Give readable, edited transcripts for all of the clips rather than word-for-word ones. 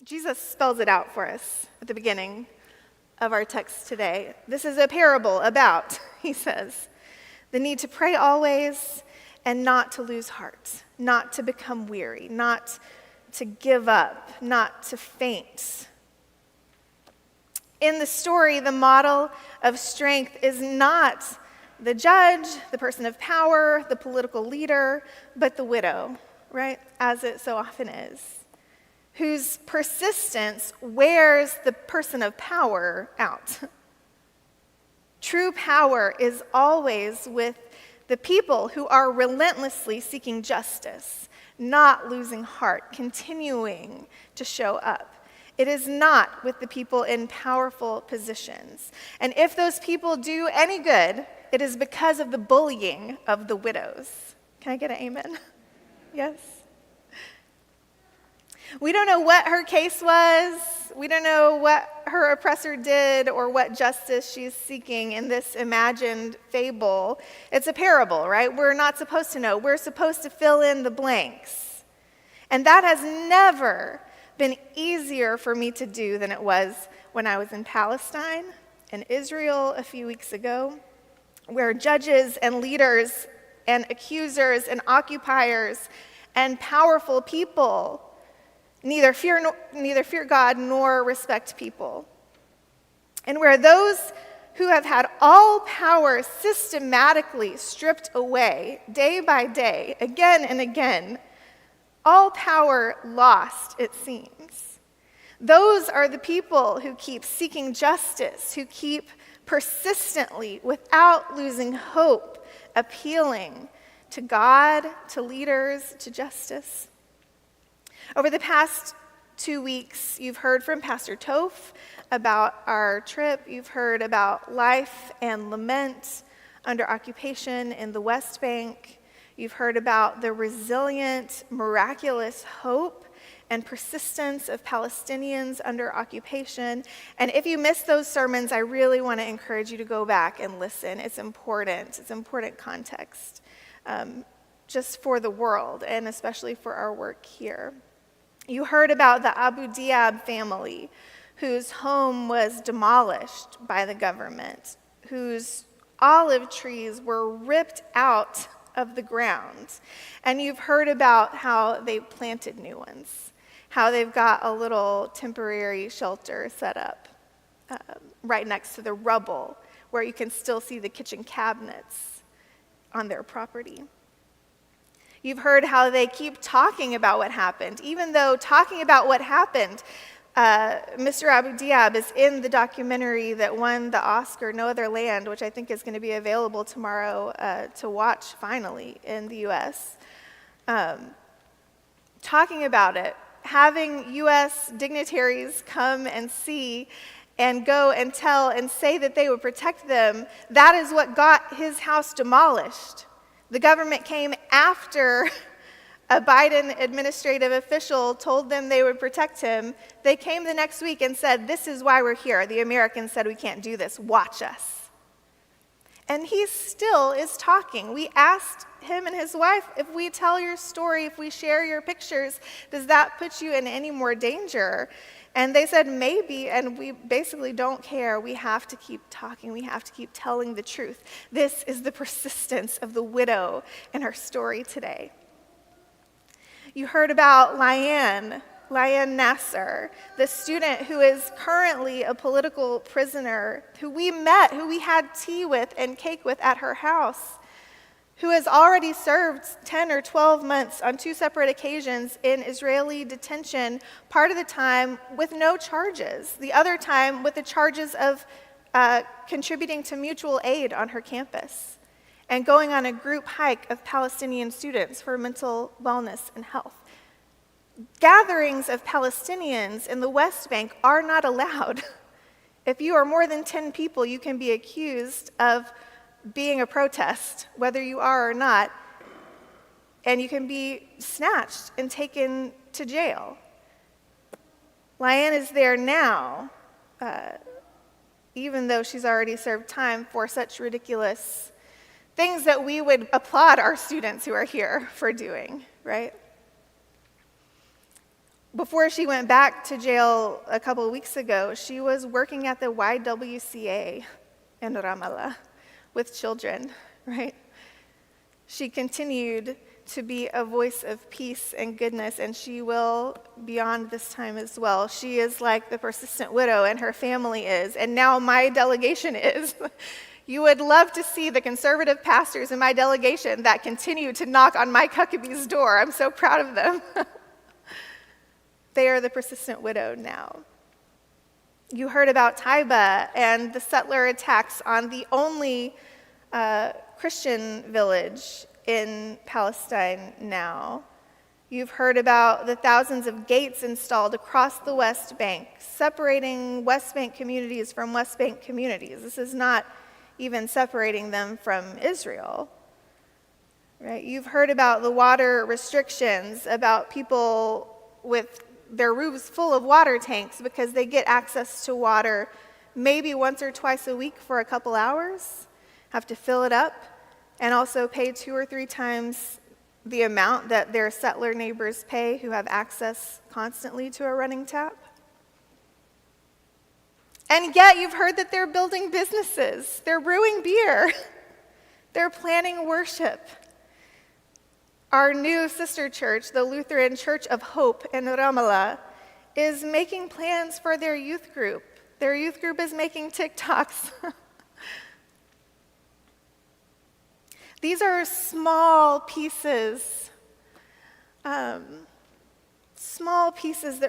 Jesus spells it out for us at the beginning of our text today. This is a parable about, he says, the need to pray always and not to lose heart, not to become weary, not to give up, not to faint. In the story, the model of strength is not the judge, the person of power, the political leader, but the widow, right? As it so often is, whose persistence wears the person of power out. True power is always with the people who are relentlessly seeking justice, not losing heart, continuing to show up. It is not with the people in powerful positions. And if those people do any good, it is because of the bullying of the widows. Can I get an amen? Yes? We don't know what her case was. We don't know what her oppressor did or what justice she's seeking in this imagined fable. It's a parable, right? We're not supposed to know. We're supposed to fill in the blanks. And that has never been easier for me to do than it was when I was in Palestine and Israel a few weeks ago, where judges and leaders and accusers and occupiers and powerful people neither fear God nor respect people. And where those who have had all power systematically stripped away day by day, again and again, all power lost, it seems. Those are the people who keep seeking justice, who keep persistently, without losing hope, appealing to God, to leaders, to justice. Over the past 2 weeks, you've heard from Pastor Toph about our trip. You've heard about life and lament under occupation in the West Bank. You've heard about the resilient, miraculous hope and persistence of Palestinians under occupation. And if you missed those sermons, I really want to encourage you to go back and listen. It's important. It's important context, just for the world and especially for our work here. You heard about the Abu Diab family whose home was demolished by the government, whose olive trees were ripped out of the ground. And you've heard about how they planted new ones, how they've got a little temporary shelter set up right next to the rubble where you can still see the kitchen cabinets on their property. You've heard how they keep talking about what happened, even though talking about what happened, Mr. Abu Diab is in the documentary that won the Oscar, No Other Land, which I think is going to be available tomorrow to watch finally in the U.S. Talking about it, having U.S. dignitaries come and see and go and tell and say that they would protect them, that is what got his house demolished. The government came after a Biden administrative official told them they would protect him. They came the next week and said, "This is why we're here. The Americans said we can't do this. Watch us." And he still is talking. We asked him and his wife, if we tell your story, if we share your pictures, does that put you in any more danger? And they said, maybe, and we basically don't care. We have to keep talking. We have to keep telling the truth. This is the persistence of the widow in her story today. You heard about Liane Nasser, the student who is currently a political prisoner, who we met, who we had tea with and cake with at her house, who has already served 10 or 12 months on 2 separate occasions in Israeli detention, part of the time with no charges, the other time with the charges of contributing to mutual aid on her campus and going on a group hike of Palestinian students for mental wellness and health. Gatherings of Palestinians in the West Bank are not allowed. If you are more than 10 people, you can be accused of being a protest, whether you are or not, and you can be snatched and taken to jail. Liane is there now, even though she's already served time for such ridiculous things that we would applaud our students who are here for doing, right? Before she went back to jail a couple of weeks ago, she was working at the YWCA in Ramallah with children, right? She continued to be a voice of peace and goodness, and she will beyond this time as well. She is like the persistent widow, and her family is, and now my delegation is. You would love to see the conservative pastors in my delegation that continue to knock on Mike Huckabee's door. I'm so proud of them. They are the persistent widow now. You heard about Taiba and the settler attacks on the only Christian village in Palestine now. You've heard about the thousands of gates installed across the West Bank, separating West Bank communities from West Bank communities. This is not even separating them from Israel. Right? You've heard about the water restrictions, about people with their roofs full of water tanks because they get access to water maybe once or twice a week for a couple hours, have to fill it up, and also pay 2 or 3 times the amount that their settler neighbors pay who have access constantly to a running tap. And yet you've heard that they're building businesses, they're brewing beer, they're planning worship. Our new sister church, the Lutheran Church of Hope in Ramallah, is making plans for their youth group. Their youth group is making TikToks. These are small pieces that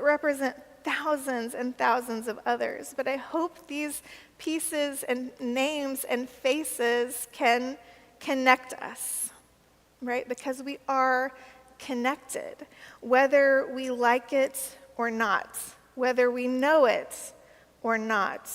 represent thousands and thousands of others. But I hope these pieces and names and faces can connect us. Right? Because we are connected, whether we like it or not, whether we know it or not.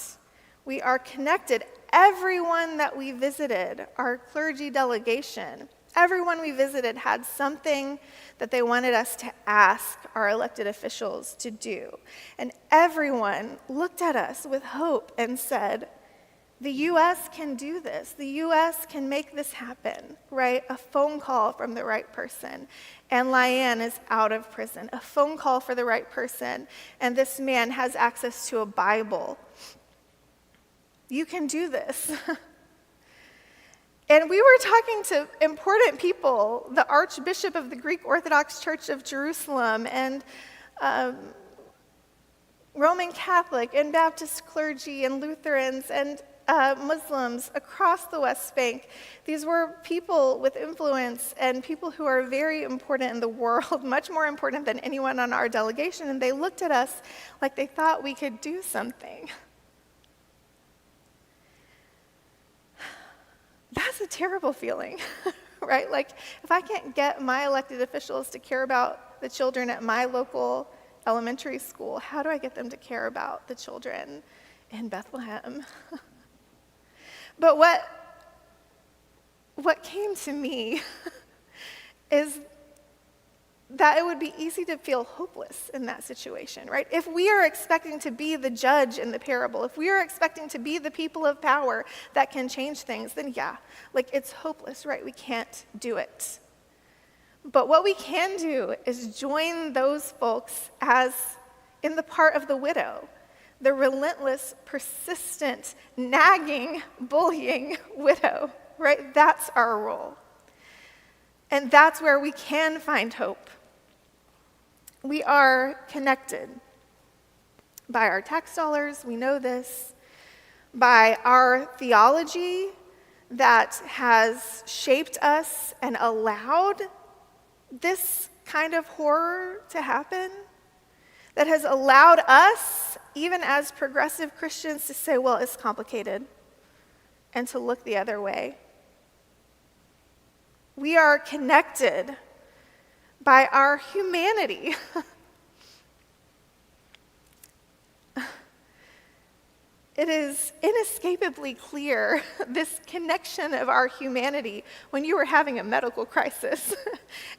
We are connected. Everyone that we visited, our clergy delegation, everyone we visited had something that they wanted us to ask our elected officials to do. And everyone looked at us with hope and said, the U.S. can do this. The U.S. can make this happen, right? A phone call from the right person, and Lyanne is out of prison. A phone call for the right person, and this man has access to a Bible. You can do this. And we were talking to important people, the Archbishop of the Greek Orthodox Church of Jerusalem, and Roman Catholic, and Baptist clergy, and Lutherans, and Muslims across the West Bank. These were people with influence and people who are very important in the world, much more important than anyone on our delegation, and they looked at us like they thought we could do something. That's a terrible feeling, right? Like, if I can't get my elected officials to care about the children at my local elementary school, how do I get them to care about the children in Bethlehem? But what came to me is that it would be easy to feel hopeless in that situation, right? If we are expecting to be the judge in the parable, if we are expecting to be the people of power that can change things, then yeah, like it's hopeless, right? We can't do it. But what we can do is join those folks as in the part of the widow, the relentless, persistent, nagging, bullying widow, right? That's our role. And that's where we can find hope. We are connected by our tax dollars, we know this, by our theology that has shaped us and allowed this kind of horror to happen, that has allowed us, even as progressive Christians, to say, well, it's complicated, and to look the other way. We are connected by our humanity. It is inescapably clear, this connection of our humanity, when you are having a medical crisis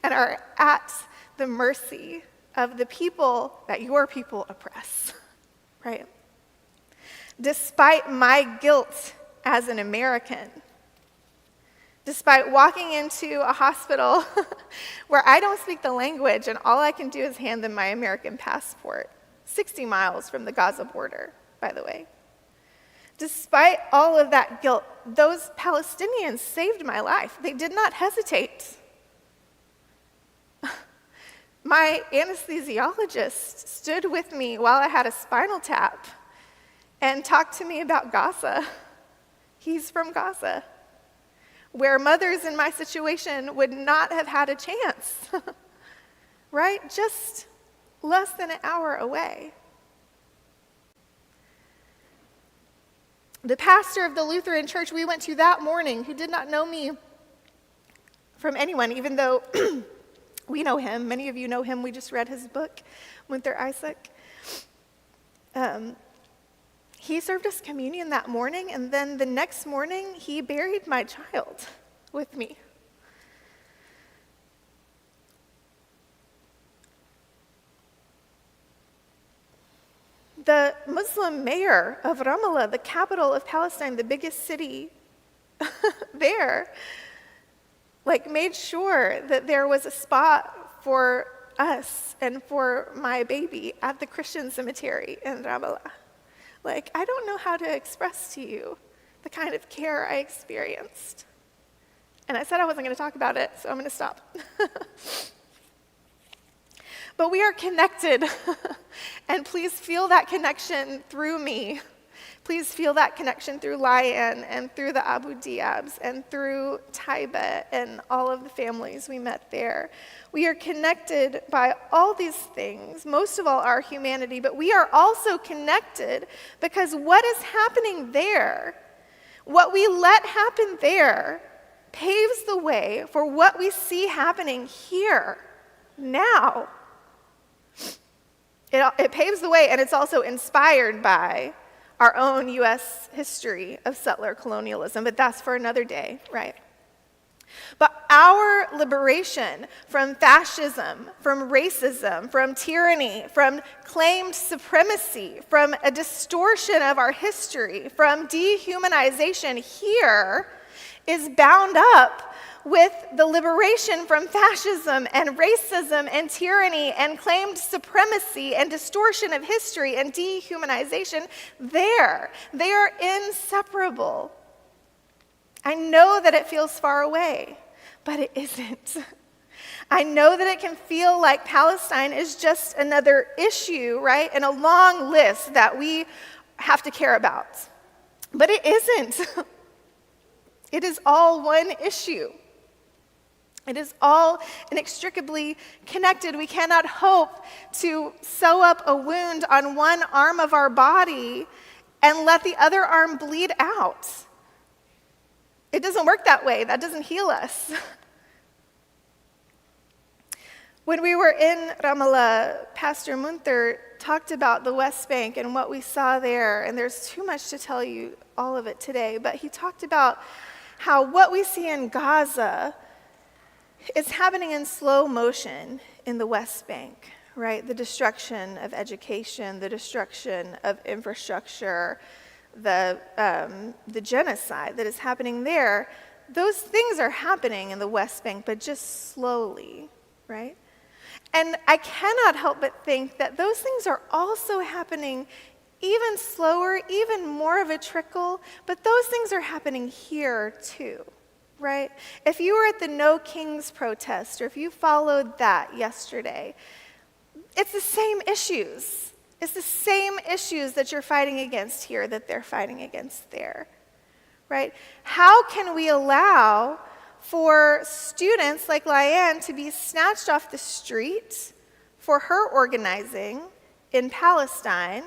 and are at the mercy of the people that your people oppress, right? Despite my guilt as an American, despite walking into a hospital where I don't speak the language and all I can do is hand them my American passport, 60 miles from the Gaza border, by the way. Despite all of that guilt, those Palestinians saved my life. They did not hesitate. My anesthesiologist stood with me while I had a spinal tap and talked to me about Gaza. He's from Gaza, where mothers in my situation would not have had a chance, right? Just less than an hour away. The pastor of the Lutheran church we went to that morning, who did not know me from anyone, even though we know him, many of you know him, we just read his book, Winther Isaac. He served us communion that morning, and then the next morning, he buried my child with me. The Muslim mayor of Ramallah, the capital of Palestine, the biggest city there, made sure that there was a spot for us and for my baby at the Christian cemetery in Ramallah. I don't know how to express to you the kind of care I experienced. And I said I wasn't going to talk about it, so I'm going to stop. But we are connected, and please feel that connection through me. Please feel that connection through Lion and through the Abu Diabs and through Taiba and all of the families we met there. We are connected by all these things, most of all our humanity, but we are also connected because what is happening there, what we let happen there, paves the way for what we see happening here, now. It paves the way, and it's also inspired by our own U.S. history of settler colonialism, but that's for another day, right? But our liberation from fascism, from racism, from tyranny, from claimed supremacy, from a distortion of our history, from dehumanization here is bound up with the liberation from fascism and racism and tyranny and claimed supremacy and distortion of history and dehumanization there. They are inseparable. I know that it feels far away, but it isn't. I know that it can feel like Palestine is just another issue, right, in a long list that we have to care about. But it isn't. It is all one issue. It is all inextricably connected. We cannot hope to sew up a wound on one arm of our body and let the other arm bleed out. It doesn't work that way. That doesn't heal us. When we were in Ramallah, Pastor Munther talked about the West Bank and what we saw there, and there's too much to tell you all of it today, but he talked about how what we see in Gaza is happening in slow motion in the West Bank, right? The destruction of education, the destruction of infrastructure, the genocide that is happening there. Those things are happening in the West Bank, but just slowly, right? And I cannot help but think that those things are also happening even slower, even more of a trickle, but those things are happening here too. Right? If you were at the No Kings protest, or if you followed that yesterday, it's the same issues. It's the same issues that you're fighting against here that they're fighting against there. Right? How can we allow for students like Liane to be snatched off the street for her organizing in Palestine,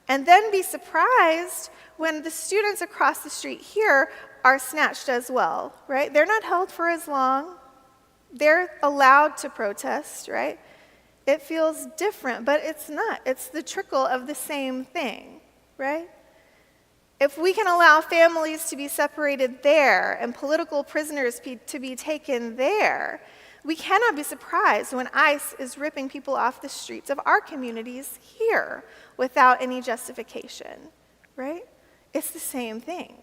and then be surprised when the students across the street here are snatched as well, right? They're not held for as long. They're allowed to protest, right? It feels different, but it's not. It's the trickle of the same thing, right? If we can allow families to be separated there and political prisoners to be taken there, we cannot be surprised when ICE is ripping people off the streets of our communities here without any justification, right? It's the same thing.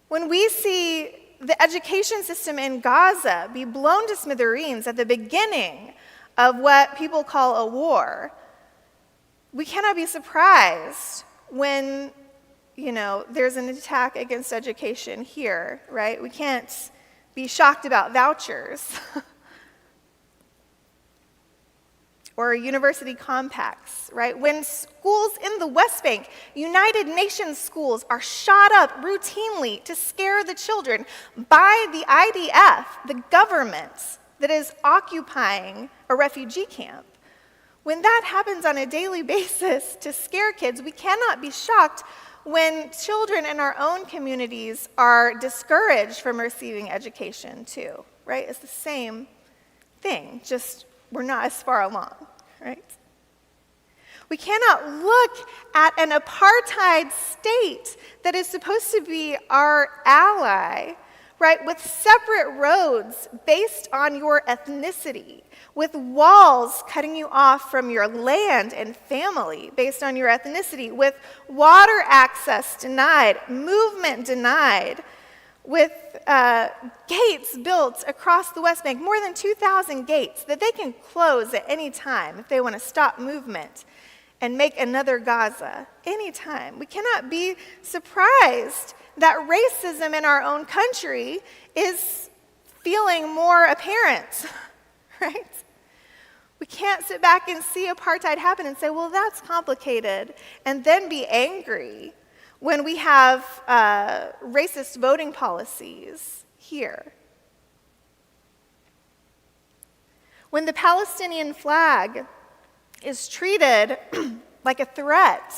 When we see the education system in Gaza be blown to smithereens at the beginning of what people call a war, we cannot be surprised when, there's an attack against education here, right? We can't be shocked about vouchers or university compacts, right? When schools in the West Bank, United Nations schools, are shot up routinely to scare the children by the IDF, the government that is occupying a refugee camp. When that happens on a daily basis to scare kids, we cannot be shocked when children in our own communities are discouraged from receiving education too, right? It's the same thing, just we're not as far along, right? We cannot look at an apartheid state that is supposed to be our ally, right, with separate roads based on your ethnicity, with walls cutting you off from your land and family based on your ethnicity, with water access denied, movement denied, with gates built across the West Bank, more than 2,000 gates that they can close at any time if they want to stop movement and make another Gaza anytime. We cannot be surprised that racism in our own country is feeling more apparent, right? We can't sit back and see apartheid happen and say, well, that's complicated, and then be angry when we have racist voting policies here. When the Palestinian flag is treated like a threat,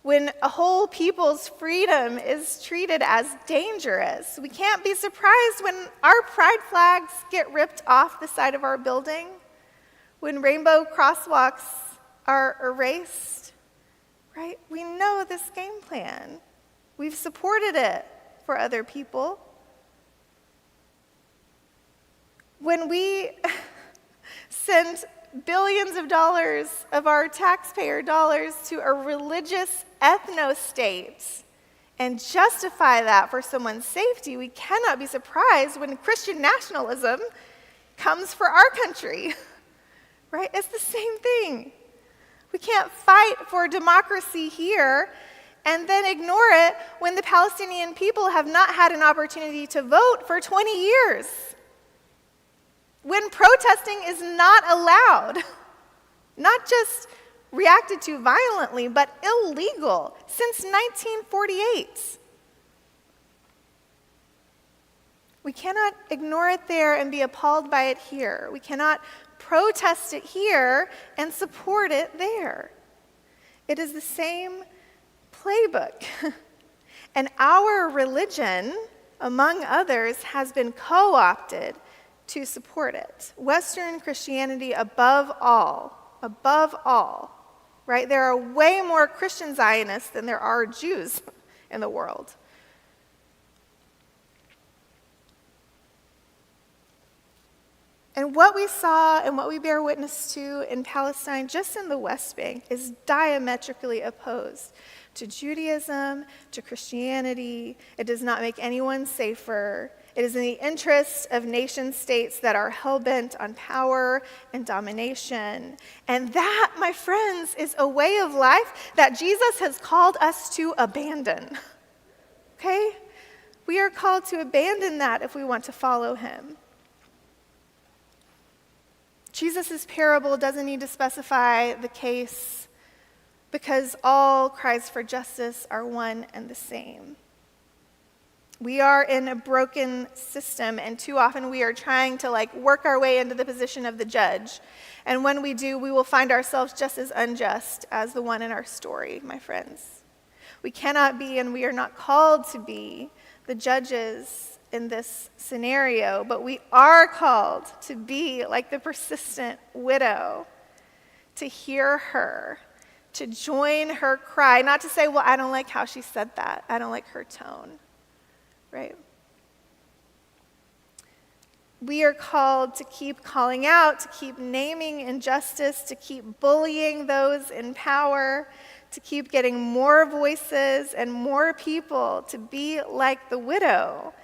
when a whole people's freedom is treated as dangerous, we can't be surprised when our pride flags get ripped off the side of our building, when rainbow crosswalks are erased, right? We know this game plan. We've supported it for other people. When we send billions of dollars of our taxpayer dollars to a religious ethno-state and justify that for someone's safety, we cannot be surprised when Christian nationalism comes for our country, right? It's the same thing. We can't fight for democracy here and then ignore it when the Palestinian people have not had an opportunity to vote for 20 years. When protesting is not allowed, not just reacted to violently, but illegal since 1948. We cannot ignore it there and be appalled by it here. We cannot protest it here and support it there. It is the same playbook. And our religion, among others, has been co-opted to support it. Western Christianity above all, right? There are way more Christian Zionists than there are Jews in the world. And what we saw and what we bear witness to in Palestine, just in the West Bank, is diametrically opposed to Judaism, to Christianity. It does not make anyone safer. It is in the interest of nation states that are hell-bent on power and domination. And that, my friends, is a way of life that Jesus has called us to abandon. Okay? We are called to abandon that if we want to follow him. Jesus' parable doesn't need to specify the case because all cries for justice are one and the same. We are in a broken system, and too often we are trying to work our way into the position of the judge. And when we do, we will find ourselves just as unjust as the one in our story, my friends. We cannot be, and we are not called to be, the judges in this scenario, but we are called to be like the persistent widow, to hear her, to join her cry, not to say, well, I don't like how she said that. I don't like her tone. Right? We are called to keep calling out, to keep naming injustice, to keep bullying those in power, to keep getting more voices and more people to be like the widow.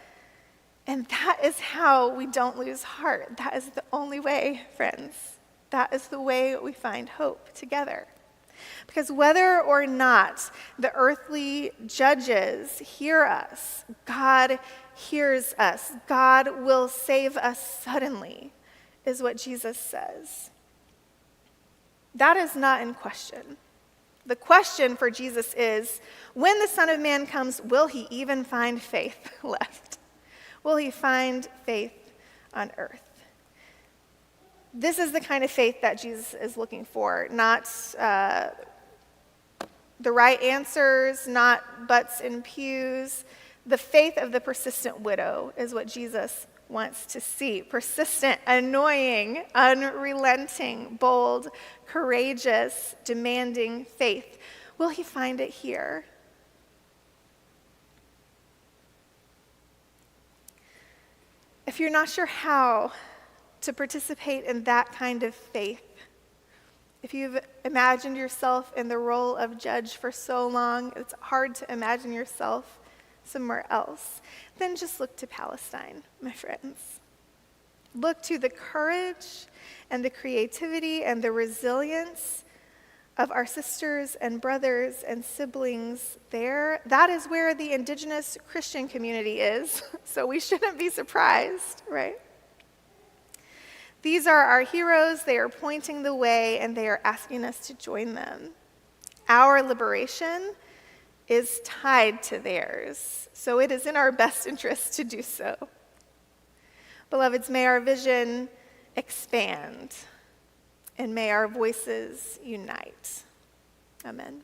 And that is how we don't lose heart. That is the only way, friends. That is the way we find hope together. Because whether or not the earthly judges hear us, God hears us. God will save us suddenly, is what Jesus says. That is not in question. The question for Jesus is, when the Son of Man comes, will he even find faith left? Will he find faith on earth? This is the kind of faith that Jesus is looking for, not the right answers, not butts in pews. The faith of the persistent widow is what Jesus wants to see. Persistent, annoying, unrelenting, bold, courageous, demanding faith. Will he find it here? If you're not sure how to participate in that kind of faith, if you've imagined yourself in the role of judge for so long, it's hard to imagine yourself somewhere else, then just look to Palestine, my friends. Look to the courage and the creativity and the resilience of our sisters and brothers and siblings there. That is where the indigenous Christian community is, so we shouldn't be surprised, right? These are our heroes. They are pointing the way, and they are asking us to join them. Our liberation is tied to theirs, so it is in our best interest to do so. Beloveds, may our vision expand, and may our voices unite. Amen.